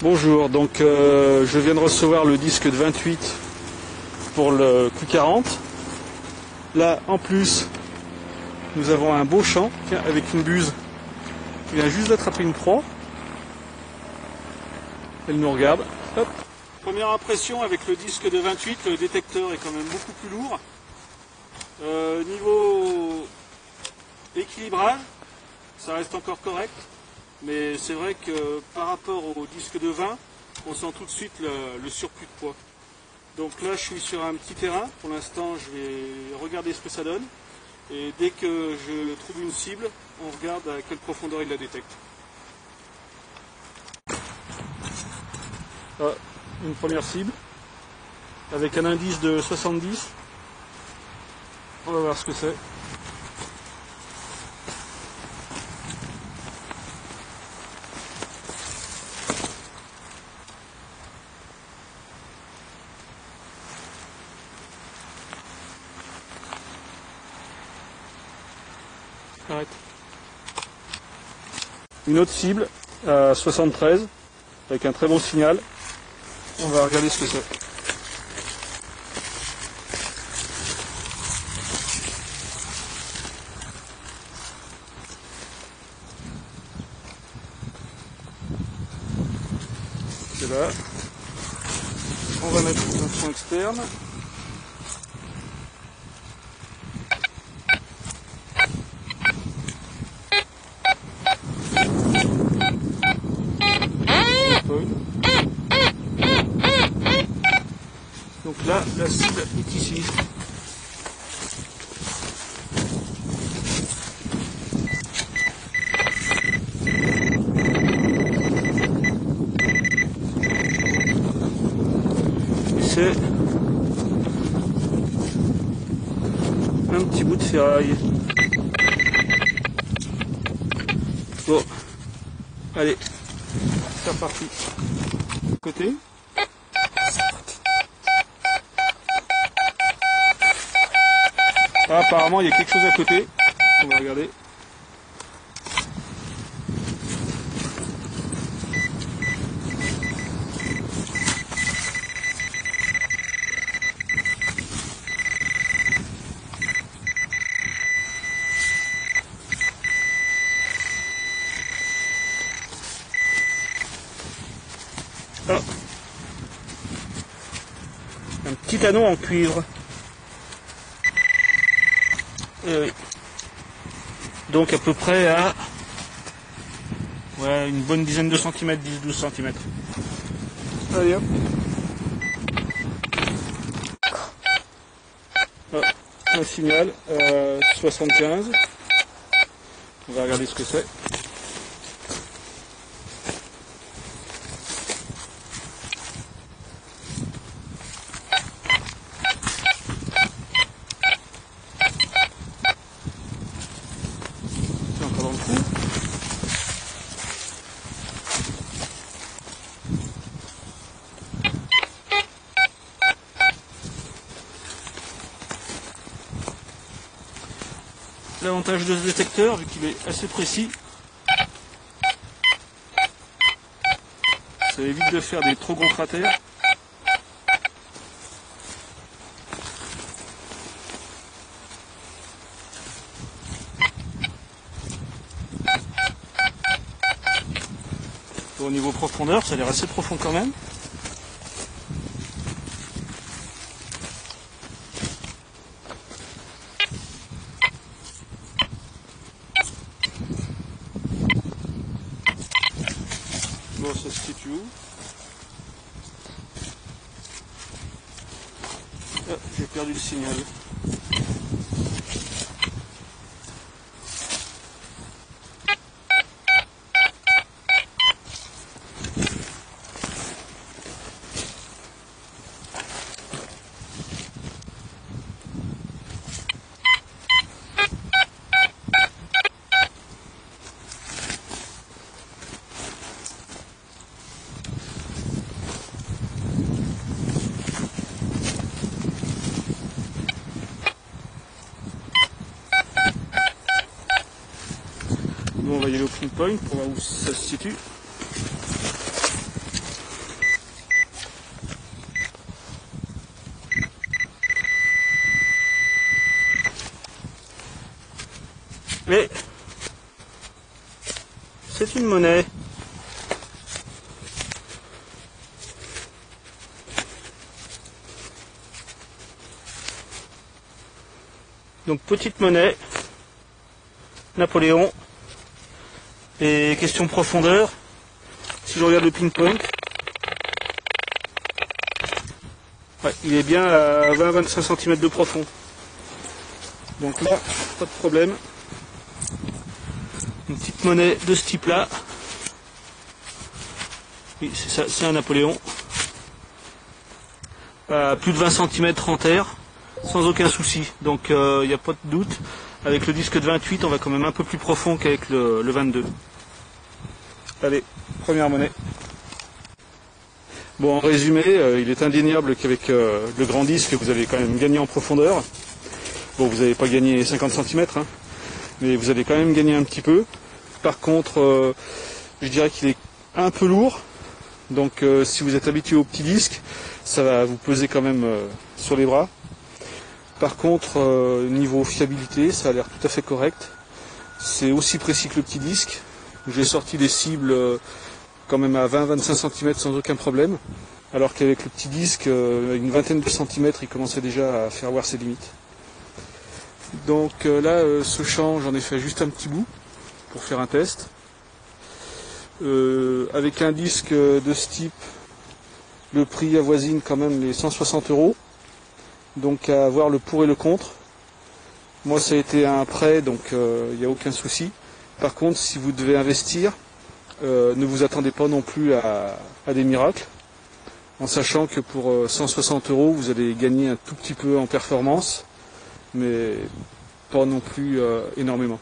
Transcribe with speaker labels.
Speaker 1: Bonjour, donc je viens de recevoir le disque de 28 pour le Q40. Là en plus nous avons un beau champ avec une buse qui vient juste d'attraper une proie. Elle nous regarde. Hop. Première impression avec le disque de 28, le détecteur est quand même beaucoup plus lourd. Niveau équilibrage, ça reste encore correct. Mais c'est vrai que par rapport au disque de 20, on sent tout de suite le surplus de poids. Donc là je suis sur un petit terrain, pour l'instant je vais regarder ce que ça donne. Et dès que je trouve une cible, on regarde à quelle profondeur il la détecte. Ah, une première cible, avec un indice de 70. On va voir ce que c'est. Arrête. Une autre cible à 73 avec un très bon signal. On va regarder ce que c'est. C'est là. On va mettre un son externe. Donc là, la cible est ici. Et c'est un petit bout de ferraille. Bon, allez, c'est reparti. Côté. Ah, apparemment il y a quelque chose à côté. On va regarder. Ah. Un petit anneau en cuivre. Oui. Donc à peu près à une bonne dizaine de centimètres, 10-12 centimètres. Allez hop. Ah, un signal 75. On va regarder ce que c'est. C'est encore dans le trou. L'avantage de ce détecteur, vu qu'il est assez précis, ça évite de faire des trop gros cratères. Au niveau profondeur, ça a l'air assez profond quand même. Bon, ça se situe où? Ah, j'ai perdu le signal. Nous on va y aller au pinpoint pour voir où ça se situe. Mais c'est une monnaie. Donc petite monnaie, Napoléon. Et question profondeur, si je regarde le ping-pong, ouais, il est bien à 20-25 cm de profond. Donc là, pas de problème. Une petite monnaie de ce type-là. Oui, c'est ça, c'est un Napoléon. À plus de 20 cm en terre, sans aucun souci. Donc il n'y a pas de doute. Avec le disque de 28, on va quand même un peu plus profond qu'avec le 22. Allez, première monnaie. Bon, en résumé, il est indéniable qu'avec le grand disque, vous avez quand même gagné en profondeur. Bon, vous n'avez pas gagné 50 cm, hein, mais vous allez quand même gagner un petit peu. Par contre, je dirais qu'il est un peu lourd. Donc si vous êtes habitué au petit disque, ça va vous peser quand même sur les bras. Par contre, niveau fiabilité, ça a l'air tout à fait correct. C'est aussi précis que le petit disque. J'ai sorti des cibles quand même à 20-25 cm sans aucun problème. Alors qu'avec le petit disque, une vingtaine de centimètres, il commençait déjà à faire voir ses limites. Donc là, ce champ, j'en ai fait juste un petit bout pour faire un test. Avec un disque de ce type, le prix avoisine quand même les 160 €. Donc à voir le pour et le contre. Moi ça a été un prêt, donc il n'y a aucun souci. Par contre, si vous devez investir, ne vous attendez pas non plus à des miracles, en sachant que pour 160 €, vous allez gagner un tout petit peu en performance, mais pas non plus énormément.